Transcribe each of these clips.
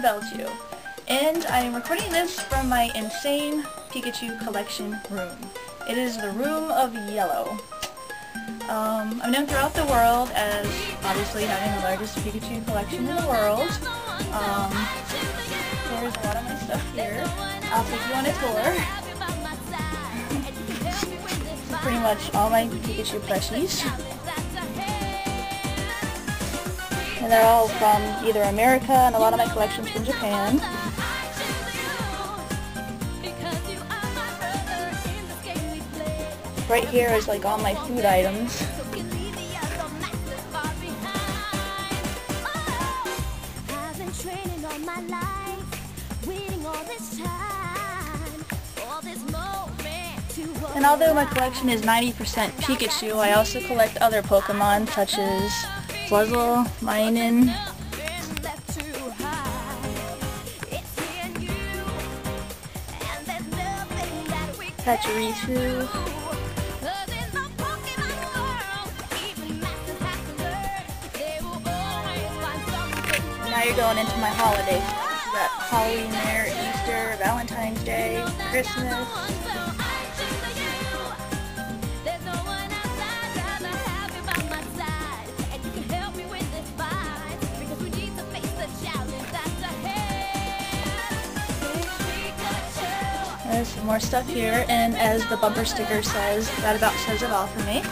Belchu, and I am recording this from my insane Pikachu collection room. It is the Room of Yellow. I'm known throughout the world as obviously having the largest Pikachu collection in the world. There's a lot of my stuff here. I'll take you on a tour. Pretty much all my Pikachu plushies. And they're all from either America, and a lot of my collection's from Japan. Right here is like all my food items. And although my collection is 90% Pikachu, I also collect other Pokemon such as Fluzzle, Minun, Pachirisu, now you're going into my holidays. You got Halloween there, Easter, Valentine's Day, Christmas. There's some more stuff here, and as the bumper sticker says, that about says it all for me.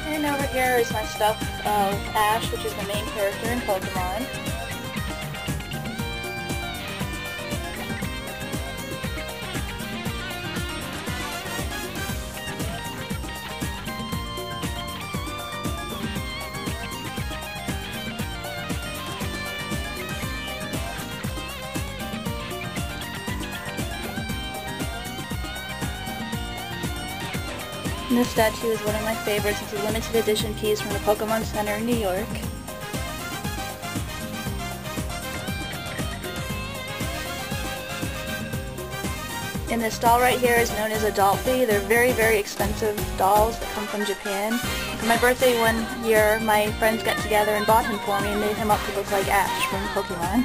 And over here is my stuff of Ash, which is the main character in Pokemon. And this statue is one of my favorites. It's a limited edition piece from the Pokemon Center in New York. And this doll right here is known as a Dolphy. They're very, very expensive dolls that come from Japan. For my birthday one year, my friends got together and bought him for me and made him up to look like Ash from Pokemon.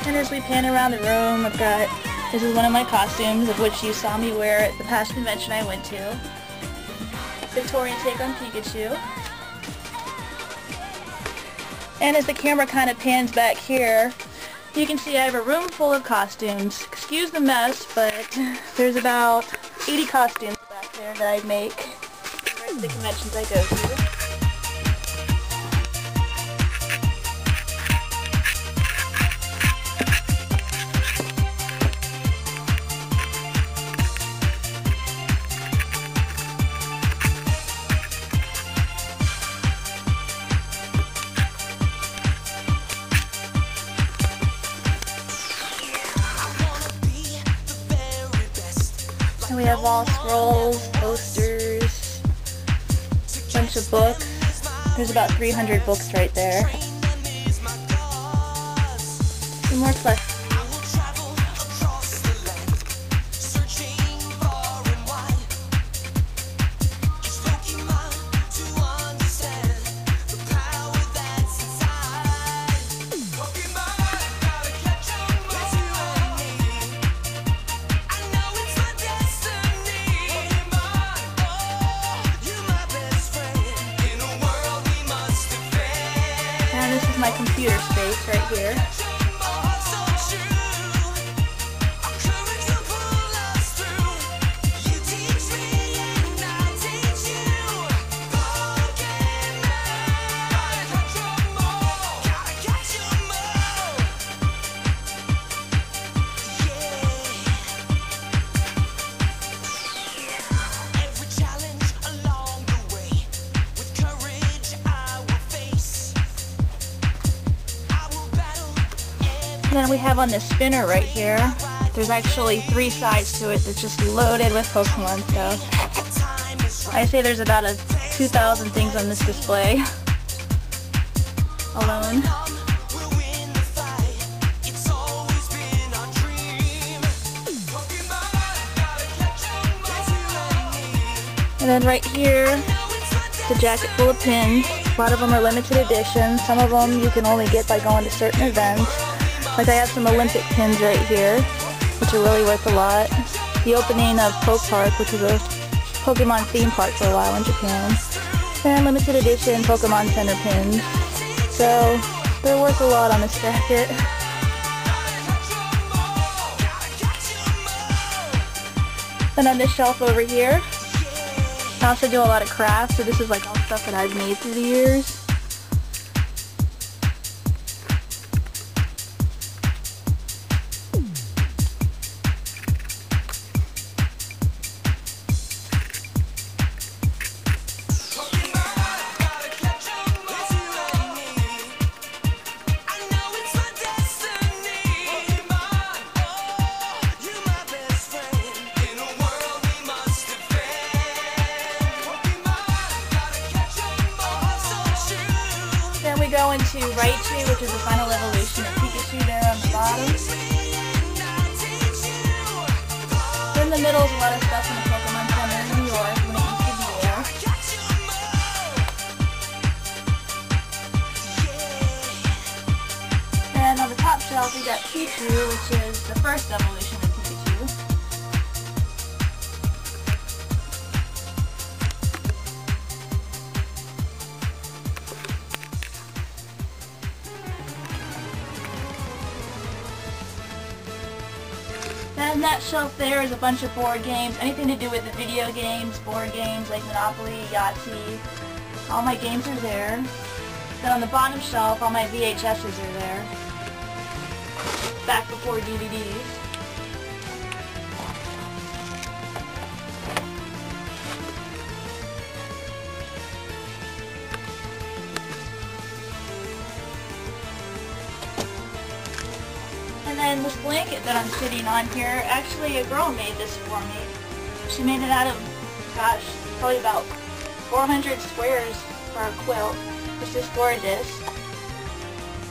And as we pan around the room, this is one of my costumes, of which you saw me wear at the past convention I went to. Victorian take on Pikachu. And as the camera kind of pans back here, you can see I have a room full of costumes. Excuse the mess, but there's about 80 costumes back there that I make for the conventions I go to. And we have wall scrolls, posters, a bunch of books. There's about 300 books right there. Some more plush. this is my computer space right here. And then we have on this spinner right here, there's actually 3 sides to it that's just loaded with Pokemon stuff. I say there's about 2,000 things on this display alone. And then right here, the jacket full of pins. A lot of them are limited edition. Some of them you can only get by going to certain events. Like I have some Olympic pins right here, which are really worth a lot. The opening of Poke Park, which was a Pokemon theme park for a while in Japan. And limited edition Pokemon Center pins. So they're worth a lot on this jacket. And on this shelf over here, I also do a lot of crafts, so this is like all stuff that I've made through the years. Then we go into Raichu, which is the final evolution of Pikachu there on the bottom. In the middle is a lot of stuff in the Pokemon Center in New York when it used to be there. And on the top shelf we got Pichu, which is the first evolution of Pikachu. And that shelf there is a bunch of board games, anything to do with the video games, board games like Monopoly, Yahtzee. All my games are there. Then on the bottom shelf, all my VHSs are there. Back before DVDs. And then this blanket that I'm sitting on here, actually a girl made this for me. She made it out of, gosh, probably about 400 squares for a quilt. It's just gorgeous.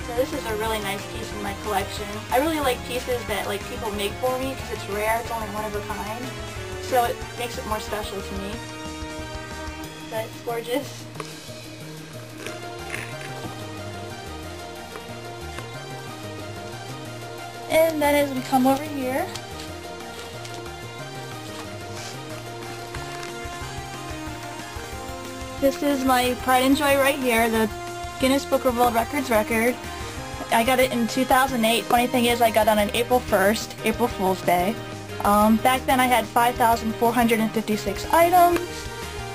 So this is a really nice piece in my collection. I really like pieces that like people make for me because it's rare, it's only one of a kind. So it makes it more special to me. But it's gorgeous. And then as we come over here, this is my Pride and Joy right here, the Guinness Book of World Records record. I got it in 2008. Funny thing is I got it on April 1st, April Fool's Day. Back then I had 5,456 items.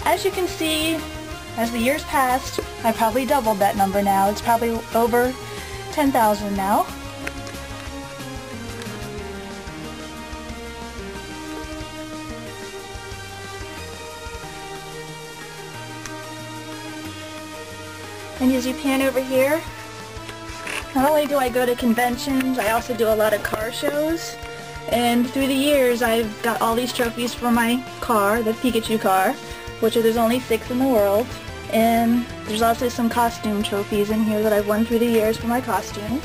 As you can see, as the years passed, I probably doubled that number now. It's probably over 10,000 now. And as you pan over here, not only do I go to conventions, I also do a lot of car shows. And through the years, I've got all these trophies for my car, the Pikachu car, which there's only 6 in the world. And there's also some costume trophies in here that I've won through the years for my costumes.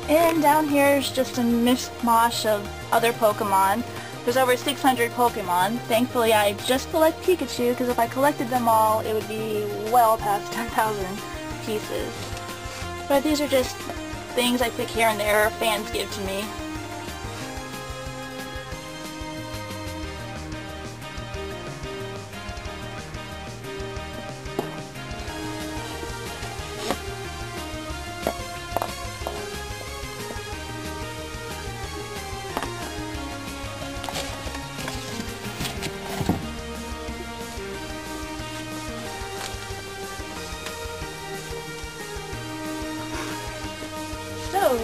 And down here is just a mishmash of other Pokemon. There's over 600 Pokemon. Thankfully I just collect Pikachu, because if I collected them all it would be well past 10,000 pieces. But these are just things I pick here and there fans give to me. So,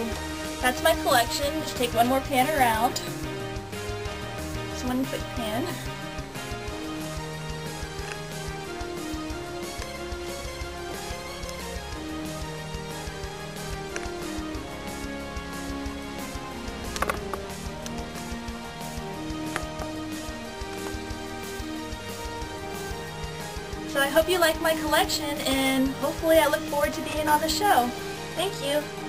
that's my collection. Just take one more pan around. Just one quick pan. So I hope you like my collection, and hopefully I look forward to being on the show. Thank you.